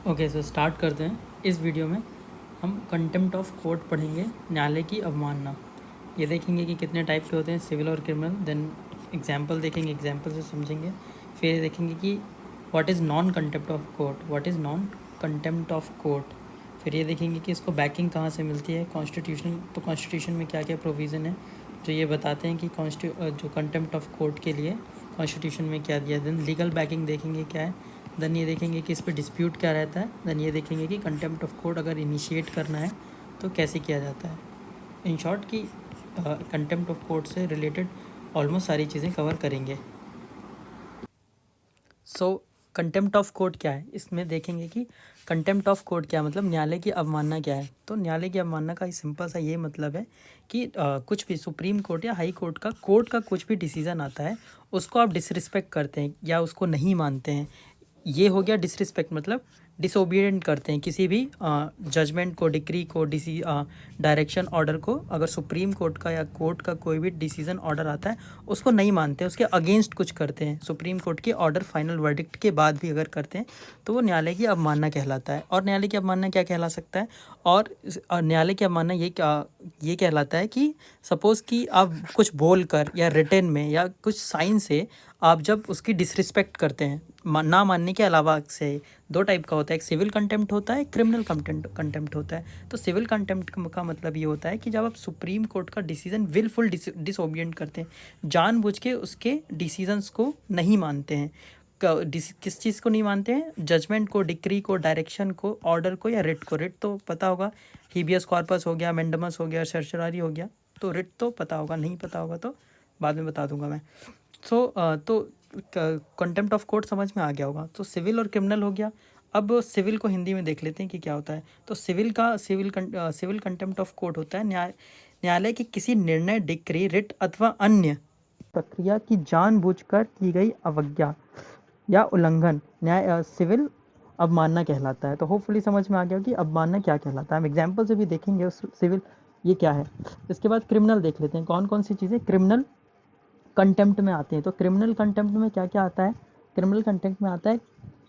Okay, so start करते हैं। इस वीडियो में हम कंटेम्प्ट ऑफ कोर्ट पढ़ेंगे, न्यायालय की अवमानना। ये देखेंगे कि कितने टाइप के होते हैं, सिविल और क्रिमिनल। देन एग्जाम्पल देखेंगे, एग्जाम्पल से समझेंगे। फिर देखेंगे कि what is non contempt of court, what is non contempt of court. फिर ये देखेंगे कि इसको बैकिंग कहाँ से मिलती है, कॉन्स्टिट्यूशन। तो कॉन्स्टिट्यूशन में क्या क्या प्रोविज़न है जो ये बताते हैं कि जो कंटेम्प्ट ऑफ कोर्ट के लिए कॉन्स्टिट्यूशन में क्या दिया है। देन लीगल बैकिंग देखेंगे क्या है। देन ये देखेंगे कि इस पर डिस्प्यूट क्या रहता है। देन ये देखेंगे कि कंटेम्प्ट ऑफ कोर्ट अगर इनिशिएट करना है तो कैसे किया जाता है। इन शॉर्ट कि कंटेम्प्ट ऑफ कोर्ट से रिलेटेड ऑलमोस्ट सारी चीज़ें कवर करेंगे। सो कंटेम्प्ट ऑफ कोर्ट क्या है, इसमें देखेंगे कि कंटेम्प्ट ऑफ कोर्ट क्या मतलब न्यायालय की अवमानना क्या है। तो न्यायालय की अवमानना का सिंपल सा ये मतलब है कि कुछ भी सुप्रीम कोर्ट या हाई कोर्ट का कुछ भी डिसीज़न आता है उसको आप डिसरिस्पेक्ट करते हैं या उसको नहीं मानते हैं। ये हो गया डिसरिस्पेक्ट, मतलब डिसोबीडिएंट करते हैं किसी भी जजमेंट को, डिक्री को, डायरेक्शन ऑर्डर को। अगर सुप्रीम कोर्ट का या कोर्ट का कोई भी डिसीजन ऑर्डर आता है उसको नहीं मानते, उसके अगेंस्ट कुछ करते हैं, सुप्रीम कोर्ट के ऑर्डर फाइनल वर्डिक्ट के बाद भी अगर करते हैं तो वो न्यायालय की अवमानना कहलाता है। और न्यायालय की अवमानना क्या कहला सकता है, और न्यायालय की अवमानना ये कहलाता है कि सपोज़ कि आप कुछ बोल कर या रिटन में या कुछ साइन से आप जब उसकी डिसरिस्पेक्ट करते हैं, ना मानने के अलावा से दो टाइप का होता है, एक सिविल कंटेम्प्ट होता है, एक क्रिमिनल कंटेम्प्ट होता है। तो सिविल कंटेम्प्ट का मतलब ये होता है कि जब आप सुप्रीम कोर्ट का डिसीजन विलफुल डिसोबिएंट करते हैं, जानबूझ के उसके डिसीजंस को नहीं मानते हैं। किस चीज़ को नहीं मानते हैं, जजमेंट को, डिक्री को, डायरेक्शन को, ऑर्डर को या रिट को। रिट तो पता होगा, हीबियस कॉर्पस हो गया, मेंडमस हो गया, सर्चरारी हो गया। तो रिट तो पता होगा, नहीं पता होगा तो बाद में बता दूंगा मैं। तो कंटेम्प्ट ऑफ कोर्ट समझ में आ गया होगा। तो सिविल और क्रिमिनल हो गया। अब सिविल को हिंदी में देख लेते हैं कि क्या होता है। तो सिविल कंटेम्प्ट ऑफ कोर्ट होता है न्यायालय की किसी निर्णय, डिक्री, रिट अथवा अन्य प्रक्रिया की जानबूझकर की गई अवज्ञा या उल्लंघन सिविल अवमानना कहलाता है। तो होपफुली समझ में आ गया कि अवमानना क्या कहलाता है। हम एग्जाम्पल से भी देखेंगे उस सिविल ये क्या है। इसके बाद क्रिमिनल देख लेते हैं, कौन कौन सी चीज़ें क्रिमिनल कंटेम्प्ट में आते हैं। तो क्रिमिनल कंटेम्प्ट में क्या क्या आता है, क्रिमिनल कंटेम्प्ट में आता है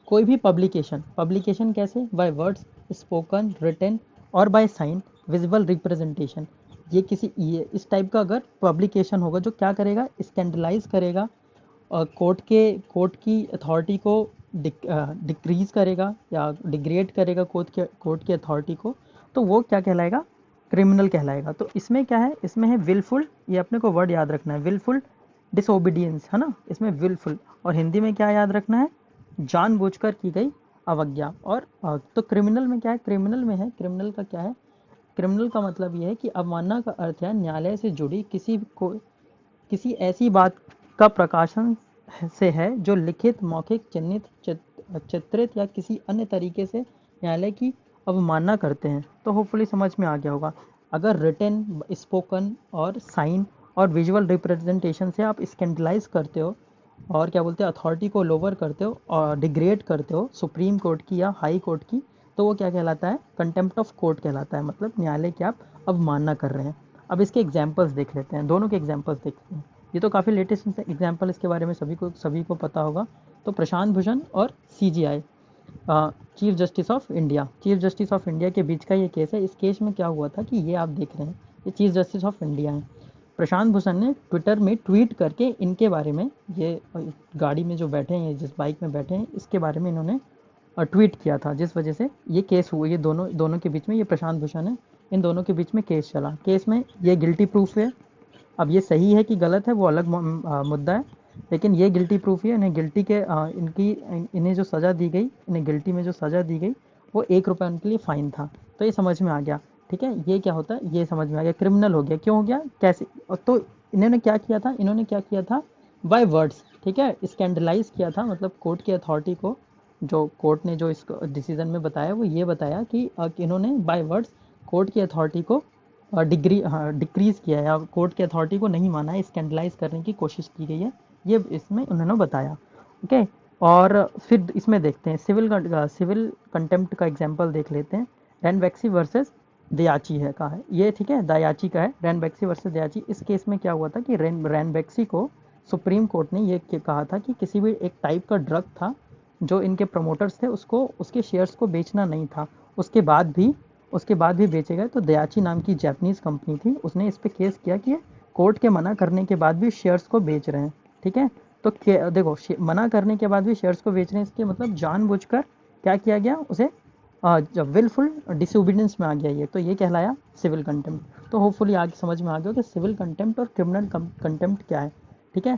कोई भी पब्लिकेशन कैसे, बाय वर्ड्स स्पोकन, रिटन और बाय साइन, विजिबल रिप्रेजेंटेशन। ये इस टाइप का अगर पब्लिकेशन होगा जो क्या करेगा, स्कैंडलाइज करेगा और कोर्ट की अथॉरिटी को डिक्रीज करेगा या डिग्रेड करेगा कोर्ट की अथॉरिटी को, तो वो क्या कहलाएगा, क्रिमिनल कहलाएगा। तो इसमें क्या है, इसमें है विलफुल, ये अपने को वर्ड याद रखना है, विलफुल डिसोबीडियंस है ना, इसमें विलफुल। और हिंदी में क्या याद रखना है, जानबूझकर की गई अवज्ञा। और तो क्रिमिनल में क्या है, क्रिमिनल का क्या है, क्रिमिनल का मतलब ये है कि अवमानना का अर्थ है न्यायालय से जुड़ी किसी ऐसी बात का प्रकाशन से है जो लिखित, मौखिक, चित्रित या किसी अन्य तरीके से न्यायालय की अवमानना करते हैं। तो होपफुली समझ में आ गया होगा। अगर रिटन, स्पोकन और साइन और विजुअल रिप्रेजेंटेशन से आप स्कैंडलाइज करते हो और क्या बोलते हैं, अथॉरिटी को लोअर करते हो और डिग्रेड करते हो सुप्रीम कोर्ट की या हाई कोर्ट की, तो वो क्या कहलाता है, कंटेम्प्ट ऑफ कोर्ट कहलाता है। मतलब न्यायालय की आप अवमानना कर रहे हैं। अब इसके एग्जाम्पल्स देख लेते हैं, दोनों के एग्जाम्पल्स देखते हैं। ये तो काफ़ी लेटेस्ट एग्जाम्पल, इसके बारे में सभी को पता होगा। तो प्रशांत भूषण और CJI, chief justice of India के बीच का ये केस है। इस केस में क्या हुआ था कि ये आप देख रहे हैं, ये चीफ जस्टिस ऑफ इंडिया हैं। प्रशांत भूषण ने ट्विटर में ट्वीट करके इनके बारे में, ये गाड़ी में जो बैठे हैं, जिस बाइक में बैठे हैं, इसके बारे में इन्होंने ट्वीट किया था, जिस वजह से ये केस हुआ। ये दोनों के बीच में, ये प्रशांत भूषण है, इन दोनों के बीच में केस चला। केस में ये गिल्टी प्रूफ है। अब ये सही है कि गलत है वो अलग मुद्दा है, लेकिन ये गिल्टी प्रूफ है। इन्हें गिल्टी के इन्हें जो सज़ा दी गई, इन्हें गिल्टी में जो सज़ा दी गई वो ₹1 उनके लिए फ़ाइन था। तो ये समझ में आ गया, ठीक है। ये क्या होता है, ये समझ में आ गया। क्रिमिनल हो गया, क्यों हो गया, कैसे। तो इन्होंने क्या किया था, बाय वर्ड्स, ठीक है, स्कैंडलाइज किया था। मतलब कोर्ट की अथॉरिटी को, जो कोर्ट ने जो इस डिसीजन में बताया वो ये बताया कि इन्होंने बाय वर्ड्स कोर्ट की अथॉरिटी को डिक्रीज़ किया है, या कोर्ट की अथॉरिटी को नहीं माना है, स्कैंडलाइज करने की कोशिश की गई है, ये इसमें उन्होंने बताया। ओके, और फिर इसमें देखते हैं सिविल कंटेम्प्ट का एग्जांपल देख लेते हैं। रैनबैक्सी वर्सेस दयाची है का है ये, ठीक है, दयाची का है, रैनबैक्सी वर्सेस दयाची। इस केस में क्या हुआ था कि रैनबैक्सी को सुप्रीम कोर्ट ने ये कहा था कि किसी भी एक टाइप का ड्रग था जो इनके प्रमोटर्स थे उसको उसके शेयर्स को बेचना नहीं था। उसके बाद भी बेचे गए। तो दयाची नाम की जापानीज़ कंपनी थी, उसने इस पे केस किया कि कोर्ट के मना करने के बाद भी शेयर्स को बेच रहे हैं। ठीक है, तो देखो मना करने के बाद भी शेयर्स को बेच रहे हैं, इसके मतलब जानबूझकर क्या किया गया, उसे जब विलफुल डिसोबीडियंस में आ गया ये, तो ये कहलाया सिविल कंटेम्प्ट। तो होपफुली आगे समझ में आ गया कि सिविल कंटेम्प्ट और क्रिमिनल कंटेम्प्ट क्या है। ठीक है,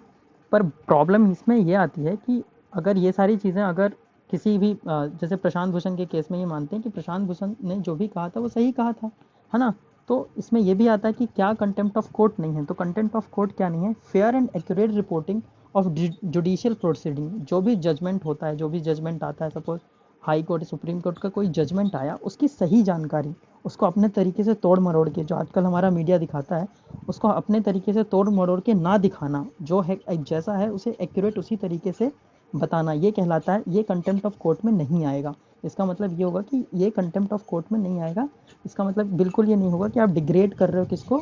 पर प्रॉब्लम इसमें ये आती है कि अगर ये सारी चीज़ें अगर किसी भी जैसे प्रशांत भूषण के केस में ये मानते हैं कि प्रशांत भूषण ने जो भी कहा था वो सही कहा था, है ना। तो इसमें ये भी आता है कि क्या कंटेम्प्ट ऑफ कोर्ट नहीं है। तो कंटेम्प्ट ऑफ कोर्ट क्या नहीं है, fair and accurate reporting of judicial proceeding. जो भी जजमेंट होता है, जो भी जजमेंट आता है, suppose high court supreme court का कोई जजमेंट आया, उसकी सही जानकारी, उसको अपने तरीके से तोड़ मरोड़ के, जो आजकल हमारा मीडिया दिखाता है, उसको अपने तरीके से तोड़ मरोड़ के ना दिखाना, जो है जैसा है उसे एक्यूरेट उसी तरीके से बताना, ये कहलाता है, ये कंटेम्प्ट ऑफ कोर्ट में नहीं आएगा। इसका मतलब ये होगा कि ये कंटेम्प्ट ऑफ कोर्ट में नहीं आएगा। इसका मतलब बिल्कुल ये नहीं होगा कि आप डिग्रेड कर रहे हो किसको,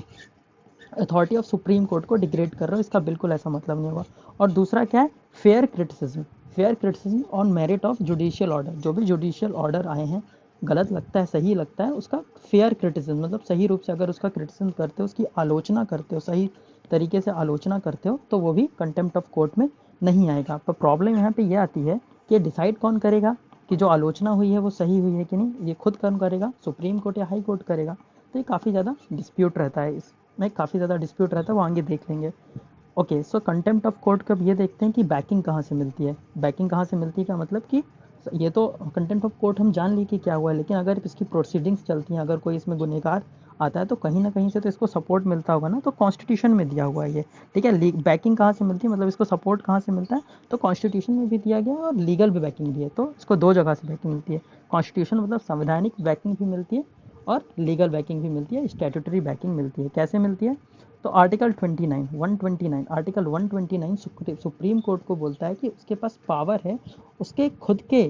अथॉरिटी ऑफ सुप्रीम कोर्ट को डिग्रेड कर रहे हो, इसका बिल्कुल ऐसा मतलब नहीं होगा। और दूसरा क्या है, fair criticism on merit of judicial order. जो भी जुडिशियल ऑर्डर आए हैं, गलत लगता है सही लगता है, उसका फेयर क्रिटिसिज्म मतलब सही रूप से अगर उसका क्रिटिसिज्म करते हो, उसकी आलोचना करते हो, सही तरीके से आलोचना करते हो, तो वो भी कंटेम्प्ट ऑफ कोर्ट में नहीं आएगा। पर प्रॉब्लम यहाँ पे ये आती है कि डिसाइड कौन करेगा कि जो आलोचना हुई है वो सही हुई है कि नहीं, ये खुद कौन करेगा, सुप्रीम कोर्ट या हाई कोर्ट करेगा। तो ये काफ़ी ज़्यादा डिस्प्यूट रहता है, इसमें काफ़ी ज़्यादा डिस्प्यूट रहता है, वो आगे देख लेंगे। Okay, so contempt of court कब ये देखते हैं कि बैकिंग कहाँ से मिलती है। बैकिंग कहाँ से मिलती है का मतलब कि ये तो कंटेम्प्ट ऑफ कोर्ट हम जान ली कि क्या हुआ है, लेकिन अगर इसकी प्रोसीडिंग्स चलती हैं, अगर कोई इसमें गुनहगार आता है, तो कहीं ना कहीं से तो इसको सपोर्ट मिलता होगा ना। तो कॉन्स्टिट्यूशन में दिया हुआ है ये, ठीक है। बैकिंग कहाँ से मिलती है, मतलब इसको सपोर्ट कहाँ से मिलता है, तो कॉन्स्टिट्यूशन में भी दिया गया है और लीगल भी बैकिंग भी है। तो इसको दो जगह से बैकिंग मिलती है, कॉन्स्टिट्यूशन मतलब संवैधानिक बैकिंग भी मिलती है और लीगल बैकिंग भी मिलती है, स्टैट्यूटरी बैकिंग मिलती है। कैसे मिलती है, तो आर्टिकल 129 आर्टिकल 129 सुप्रीम कोर्ट को बोलता है कि उसके पास पावर है उसके खुद के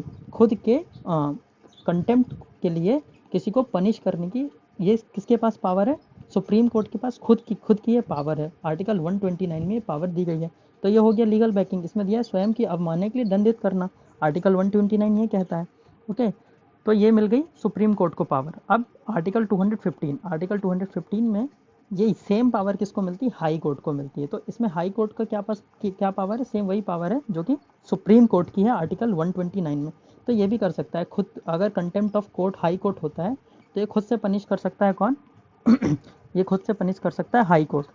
कंटेम्प्ट के लिए किसी को पनिश करने की। ये किसके पास पावर है, सुप्रीम कोर्ट के पास खुद की ये पावर है। आर्टिकल 129 में ये पावर दी गई है। तो ये हो गया लीगल बैकिंग, इसमें दिया है स्वयं की अवमानना के लिए दंडित करना, आर्टिकल 129 ये कहता है। ओके, तो ये मिल गई सुप्रीम कोर्ट को पावर। अब आर्टिकल 215 में ये सेम पावर किसको मिलती है, हाई कोर्ट को मिलती है। तो इसमें हाई कोर्ट का क्या पावर है, सेम वही पावर है जो कि सुप्रीम कोर्ट की है आर्टिकल 129 में। तो ये भी कर सकता है खुद, अगर contempt of court high court होता है तो ये खुद से पनिश कर सकता है कौन ये खुद से पनिश कर सकता है हाई कोर्ट।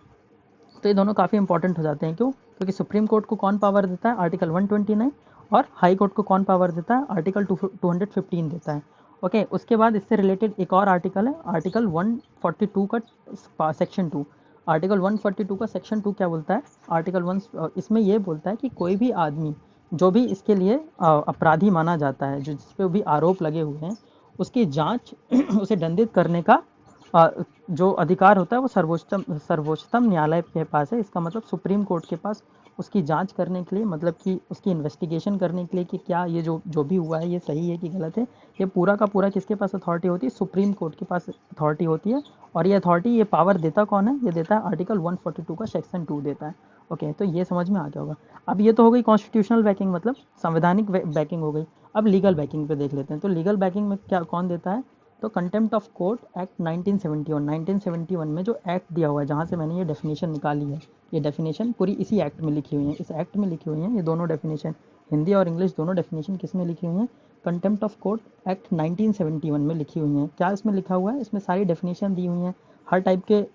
तो ये दोनों काफ़ी इंपॉर्टेंट हो जाते हैं, क्यों, क्योंकि सुप्रीम कोर्ट को कौन पावर देता है, आर्टिकल 129, और हाई कोर्ट को कौन पावर देता है, आर्टिकल 215 देता है। ओके, उसके बाद इससे रिलेटेड एक और आर्टिकल है, आर्टिकल 142 का सेक्शन 2। आर्टिकल 142 का सेक्शन 2 क्या बोलता है, आर्टिकल 1 इसमें ये बोलता है कि कोई भी आदमी जो भी इसके लिए अपराधी माना जाता है, जो जिस पे भी आरोप लगे हुए हैं, उसकी जांच उसे दंडित करने का जो अधिकार होता है वो सर्वोच्चतम न्यायालय के पास है। इसका मतलब सुप्रीम कोर्ट के पास उसकी जांच करने के लिए, मतलब कि उसकी इन्वेस्टिगेशन करने के लिए कि क्या ये जो भी हुआ है ये सही है कि गलत है, ये पूरा का पूरा किसके पास अथॉरिटी होती है, सुप्रीम कोर्ट के पास अथॉरिटी होती है। और ये अथॉरिटी, ये पावर देता कौन है, ये देता है आर्टिकल 142 का सेक्शन 2 देता है। ओके, तो ये समझ में आ गया होगा। अब ये तो हो गई कॉन्स्टिट्यूशनल बैकिंग, मतलब संवैधानिक बैकिंग हो गई। अब लीगल बैकिंग पे देख लेते हैं। तो लीगल बैकिंग में क्या कौन देता है, तो कंटेम्प्ट ऑफ कोर्ट एक्ट 1971 में जो एक्ट दिया हुआ है, जहाँ से मैंने ये डेफिनेशन निकाली है, ये डेफिनेशन पूरी इसी एक्ट में लिखी हुई है, इस एक्ट में लिखी हुई है ये दोनों डेफिनेशन, हिंदी और इंग्लिश दोनों डेफिनेशन किस में लिखी हुई हैं, कंटेम्प्ट ऑफ कोर्ट एक्ट 1971 में लिखी हुई हैं। क्या इसमें लिखा हुआ है, इसमें सारी डेफिनेशन दी हुई हैं, हर टाइप के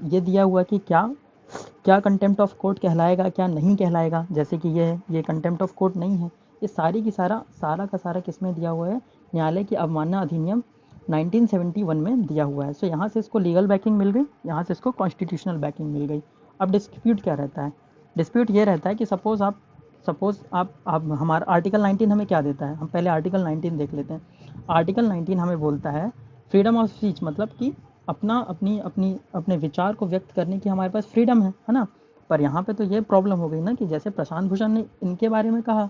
ये दिया हुआ है कि क्या कंटेम्प्ट ऑफ कोर्ट कहलाएगा, क्या नहीं कहलाएगा। जैसे कि ये कंटेम्प्ट ऑफ कोर्ट नहीं है, ये सारी की सारा का सारा किस में दिया हुआ है, न्यायालय की अवमानना अधिनियम 1971 में दिया हुआ है। सो यहाँ से इसको लीगल बैकिंग मिल गई, यहाँ से इसको कॉन्स्टिट्यूशनल बैकिंग मिल गई। अब डिस्प्यूट क्या रहता है, डिस्प्यूट ये रहता है कि सपोज आप हमारा आर्टिकल 19 हमें क्या देता है, हम पहले आर्टिकल 19 देख लेते हैं। आर्टिकल 19 हमें बोलता है फ्रीडम ऑफ स्पीच, मतलब कि अपने विचार को व्यक्त करने की हमारे पास फ्रीडम है ना। पर यहाँ पे तो ये प्रॉब्लम हो गई ना कि जैसे प्रशांत भूषण ने इनके बारे में कहा,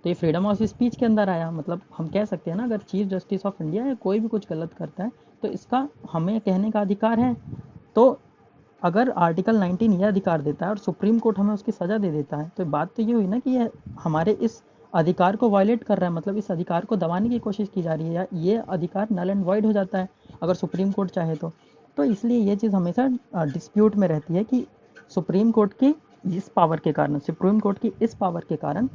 तो ये फ्रीडम ऑफ स्पीच के अंदर आया। मतलब हम कह सकते हैं ना, अगर चीफ जस्टिस ऑफ इंडिया या कोई भी कुछ गलत करता है तो इसका हमें कहने का अधिकार है। तो अगर आर्टिकल 19 ये अधिकार देता है और सुप्रीम कोर्ट हमें उसकी सज़ा दे देता है, तो बात तो ये हुई ना कि ये हमारे इस अधिकार को वायलेट कर रहा है, मतलब इस अधिकार को दबाने की कोशिश की जा रही है, या ये अधिकार नल एंड वॉइड हो जाता है अगर सुप्रीम कोर्ट चाहे तो इसलिए ये चीज़ हमेशा डिस्प्यूट में रहती है कि सुप्रीम कोर्ट की इस पावर के कारण, सुप्रीम कोर्ट की इस पावर के कारण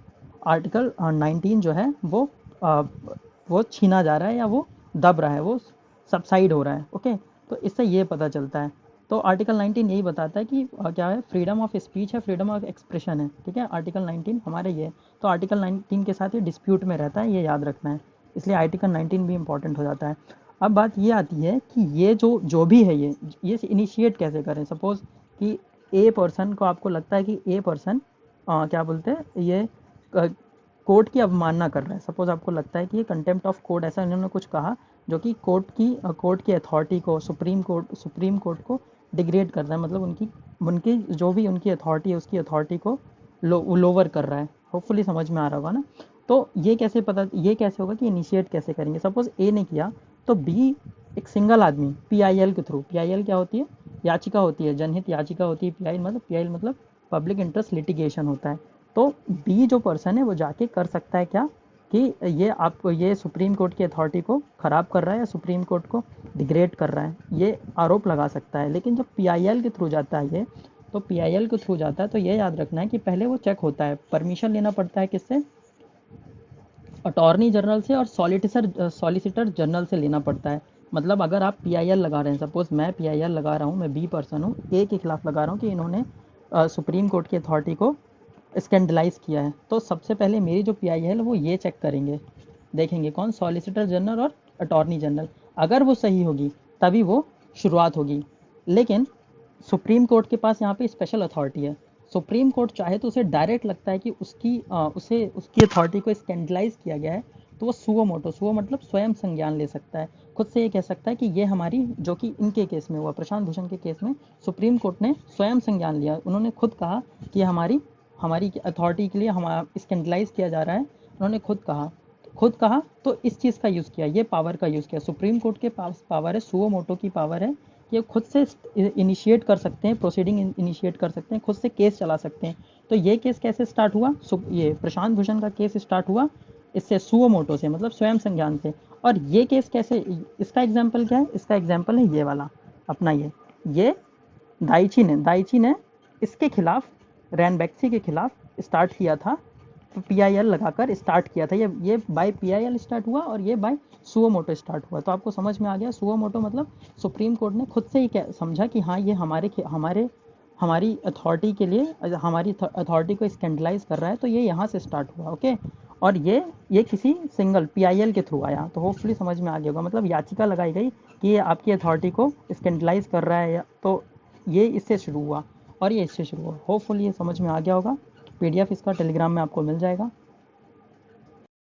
आर्टिकल 19 जो है वो छीना जा रहा है, या वो दब रहा है, वो सबसाइड हो रहा है। ओके, तो इससे ये पता चलता है। तो आर्टिकल 19 यही बताता है कि क्या है, फ्रीडम ऑफ स्पीच है, फ्रीडम ऑफ एक्सप्रेशन है। ठीक है, आर्टिकल 19 हमारे ये, तो आर्टिकल 19 के साथ ये डिस्प्यूट में रहता है, ये याद रखना है, इसलिए आर्टिकल 19 भी इंपॉर्टेंट हो जाता है। अब बात ये आती है कि ये जो भी है ये इनिशिएट कैसे करें। सपोज कि ए पर्सन को, आपको लगता है कि ए पर्सन क्या बोलते हैं, ये कोर्ट की अवमानना कर रहा है। सपोज आपको लगता है कि ये कंटेम्प्ट ऑफ कोर्ट, ऐसा इन्होंने कुछ कहा जो कि कोर्ट की अथॉरिटी को, सुप्रीम कोर्ट को डिग्रेड कर रहा है, मतलब उनकी जो भी उनकी अथॉरिटी है उसकी अथॉरिटी को लोअर कर रहा है। होपफुली समझ में आ रहा होगा ना। तो ये कैसे होगा कि इनिशिएट कैसे करेंगे। सपोज ए ने किया तो बी एक सिंगल आदमी PIL के थ्रू, PIL क्या होती है, याचिका होती है, जनहित याचिका होती है। PIL मतलब पब्लिक इंटरेस्ट लिटिगेशन होता है। तो बी जो पर्सन है वो जाके कर सकता है क्या, कि ये सुप्रीम कोर्ट की अथॉरिटी को ख़राब कर रहा है या सुप्रीम कोर्ट को डिग्रेड कर रहा है, ये आरोप लगा सकता है। लेकिन जब PIL के थ्रू जाता है ये, तो PIL के थ्रू जाता है तो ये याद रखना है कि पहले वो चेक होता है, परमिशन लेना पड़ता है किससे, अटॉर्नी जनरल से, और सॉलिसिटर जनरल से लेना पड़ता है। मतलब अगर आप PIL लगा रहे हैं, सपोज मैं PIL लगा रहा हूँ, मैं बी पर्सन हूँ, ए के खिलाफ लगा रहा हूँ कि इन्होंने सुप्रीम कोर्ट की अथॉरिटी को स्कैंडलाइज किया है, तो सबसे पहले मेरी जो PIL है वो ये चेक करेंगे, देखेंगे कौन, सॉलिसिटर जनरल और अटॉर्नी जनरल। अगर वो सही होगी तभी वो शुरुआत होगी। लेकिन सुप्रीम कोर्ट के पास यहाँ पे स्पेशल अथॉरिटी है। सुप्रीम कोर्ट चाहे तो उसे डायरेक्ट लगता है कि उसकी अथॉरिटी को स्कैंडलाइज किया गया है, तो वो सुओ मतलब स्वयं संज्ञान ले सकता है, खुद से ये कह सकता है कि ये हमारी, जो कि इनके केस में हुआ, प्रशांत भूषण के केस में सुप्रीम कोर्ट ने स्वयं संज्ञान लिया, उन्होंने खुद कहा कि हमारी अथॉरिटी के लिए हम स्कैंडलाइज किया जा रहा है। उन्होंने खुद कहा तो इस चीज़ का यूज़ किया, ये पावर का यूज़ किया। सुप्रीम कोर्ट के पास पावर है, सुओ मोटो की पावर है, ये खुद से इनिशिएट कर सकते हैं, प्रोसीडिंग इनिशिएट कर सकते हैं, खुद से केस चला सकते हैं। तो ये केस कैसे स्टार्ट हुआ, ये प्रशांत भूषण का केस स्टार्ट हुआ इससे, सुओ मोटो से, मतलब स्वयं संज्ञान से। और ये केस कैसे, इसका एग्जाम्पल क्या है, इसका एग्जाम्पल है ये वाला अपना, ये दाइची ने इसके खिलाफ, रैनबैक्सी के खिलाफ स्टार्ट किया था, PIL लगाकर स्टार्ट किया था। ये बाय PIL स्टार्ट हुआ और ये बाय सुओ मोटो स्टार्ट हुआ। तो आपको समझ में आ गया, सुओ मोटो मतलब सुप्रीम कोर्ट ने खुद से ही क्या समझा कि हाँ ये हमारी अथॉरिटी के लिए, हमारी अथॉरिटी को स्कैंडलाइज कर रहा है, तो ये यहाँ से स्टार्ट हुआ। ओके, और ये किसी सिंगल PIL के थ्रू आया। तो होपफुली समझ में आ गया होगा, मतलब याचिका लगाई गई कि ये आपकी अथॉरिटी को स्कैंडलाइज कर रहा है, तो ये इससे शुरू हुआ और ये इससे शुरू हुआ। होपफुली ये समझ में आ गया होगा। PDF इसका टेलीग्राम में आपको मिल जाएगा।